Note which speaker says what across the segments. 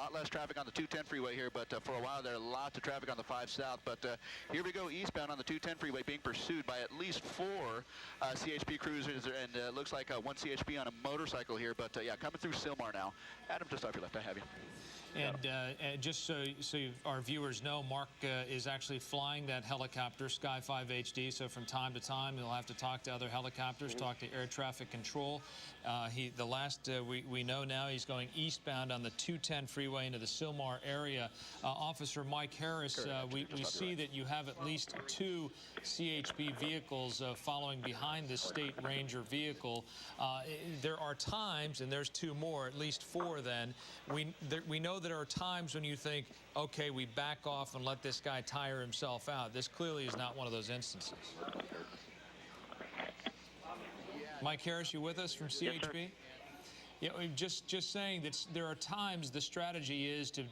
Speaker 1: lot less traffic on the 210 freeway here, but for a while there, lots of traffic on the 5 South. But here we go, eastbound on the 210 freeway, being pursued by at least 4 CHP cruisers, and it looks like 1 CHP on a motorcycle here. But yeah, coming through Sylmar now. Adam, just off your left, I have you.
Speaker 2: And just so our viewers know, Mark is actually flying that helicopter, Sky 5 HD. So from time to time, he'll have to talk to other helicopters, talk to air traffic control. The last we know now, he's going eastbound on the 210 freeway into the Sylmar area. Officer Mike Harris, we see that you have at least 2 CHP vehicles following behind this State Ranger vehicle. There are times, and there's 2 more, at least 4 then, we know that there are times when you think, okay, we back off and let this guy tire himself out. This clearly is not one of those instances. Mike Harris, you with us from CHP? Yeah, just saying that there are times the strategy is to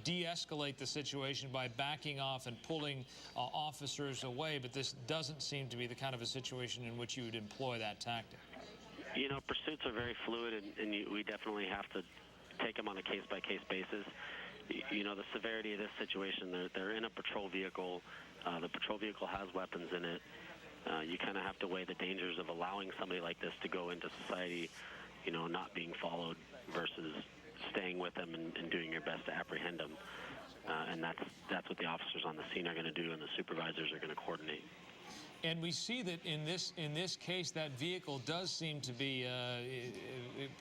Speaker 2: de-escalate the situation by backing off and pulling officers away, but this doesn't seem to be the kind of a situation in which you would employ that tactic.
Speaker 3: You know, pursuits are very fluid, and we definitely have to take them on a case-by-case basis. You know, the severity of this situation, they're in a patrol vehicle. The patrol vehicle has weapons in it. You kind of have to weigh the dangers of allowing somebody like this to go into society, you know, not being followed versus staying with them and doing your best to apprehend them. And that's what the officers on the scene are going to do, and the supervisors are going to coordinate.
Speaker 2: And we see that in this case, that vehicle does seem to be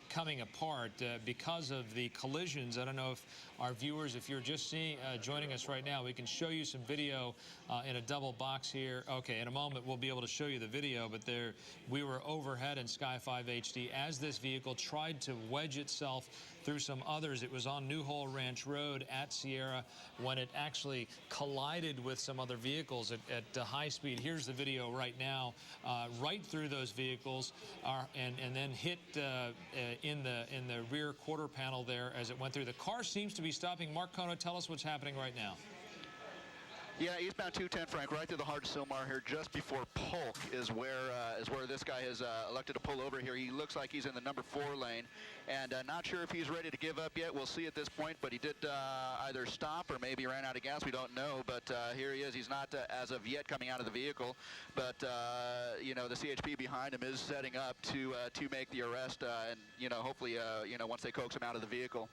Speaker 2: coming apart because of the collisions. I don't know if our viewers, if you're just joining us right now, we can show you some video in a double box here. Okay, in a moment we'll be able to show you the video, but we were overhead in Sky 5 HD as this vehicle tried to wedge itself through some others. It was on New Hole Ranch Road at Sierra when it actually collided with some other vehicles at high speed. Here's the video right now, right through those vehicles, and then hit in the rear quarter panel there as it went through. The car seems to be stopping. Mark Kono, tell us what's happening right now.
Speaker 1: Yeah, eastbound 210, Frank, right through the heart of Sylmar here, just before Polk is where this guy has elected to pull over here. He looks like he's in the number 4 lane, and not sure if he's ready to give up yet. We'll see at this point, but he did either stop or maybe ran out of gas. We don't know, but here he is. He's not, as of yet, coming out of the vehicle, but, you know, the CHP behind him is setting up to make the arrest, and, you know, hopefully, you know, once they coax him out of the vehicle.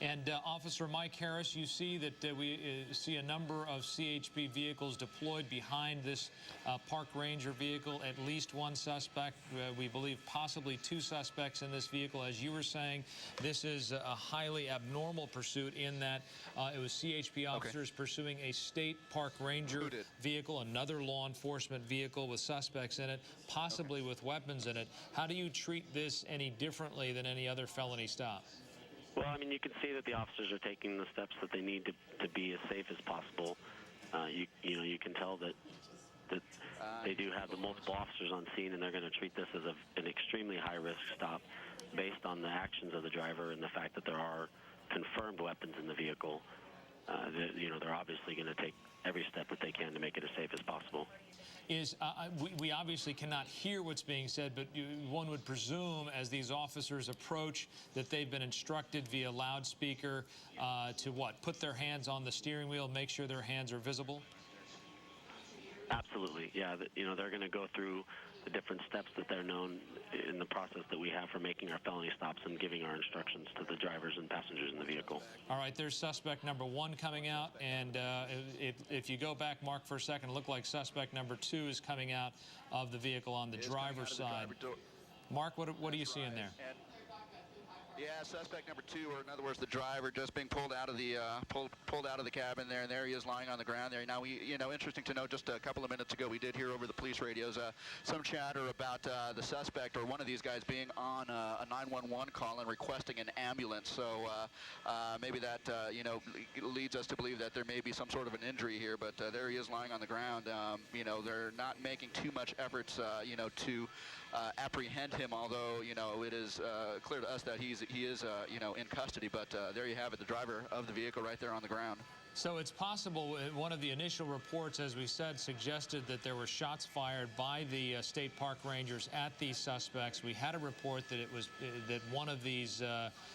Speaker 2: And Officer Mike Harris, you see that we see a number of CHP vehicles deployed behind this park ranger vehicle, at least 1 suspect. We believe possibly 2 suspects in this vehicle. As you were saying, this is a highly abnormal pursuit in that it was CHP officers pursuing a state park ranger vehicle, another law enforcement vehicle with suspects in it, possibly with weapons in it. How do you treat this any differently than any other felony stop?
Speaker 3: Well, I mean, you can see that the officers are taking the steps that they need to be as safe as possible. You know, you can tell that they do have the multiple officers on scene, and they're going to treat this as an extremely high-risk stop based on the actions of the driver and the fact that there are confirmed weapons in the vehicle. You know, they're obviously going to take every step that they can to make it as safe as possible.
Speaker 2: We obviously cannot hear what's being said, but one would presume as these officers approach that they've been instructed via loudspeaker to what? Put their hands on the steering wheel, make sure their hands are visible?
Speaker 3: Absolutely, yeah. You know, they're going to go through the different steps that they're known in the process that we have for making our felony stops and giving our instructions to the drivers and passengers in the vehicle.
Speaker 2: All right, there's suspect number 1 coming out, and if you go back, Mark, for a second, it looked like suspect number 2 is coming out of the vehicle on the driver's side. Mark, what are you seeing there?
Speaker 1: Yeah, suspect number 2, or in other words, the driver, just being pulled out of the pulled out of the cabin there, and there he is lying on the ground there. Now, you know, interesting to note, just a couple of minutes ago, we did hear over the police radios some chatter about the suspect or one of these guys being on a 911 call and requesting an ambulance. So maybe that you know, leads us to believe that there may be some sort of an injury here. But there he is lying on the ground. You know, they're not making too much efforts, you know, to apprehend him, although, you know, it is clear to us that he is, you know, in custody. But there you have it, the driver of the vehicle right there on the ground.
Speaker 2: So it's possible, one of the initial reports, as we said, suggested that there were shots fired by the state park rangers at these suspects. We had a report that it was that one of these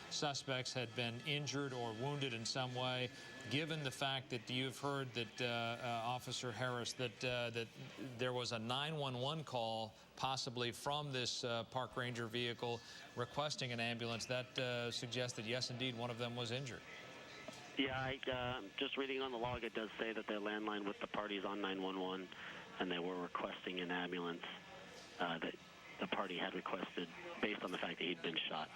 Speaker 2: suspects had been injured or wounded in some way. Given the fact that you've heard that Officer Harris, that there was a 911 call possibly from this park ranger vehicle requesting an ambulance, that suggests that yes, indeed, one of them was injured.
Speaker 3: Yeah, just reading on the log, it does say that their landline with the party's on 911, and they were requesting an ambulance that the party had requested based on the fact that he'd been shot.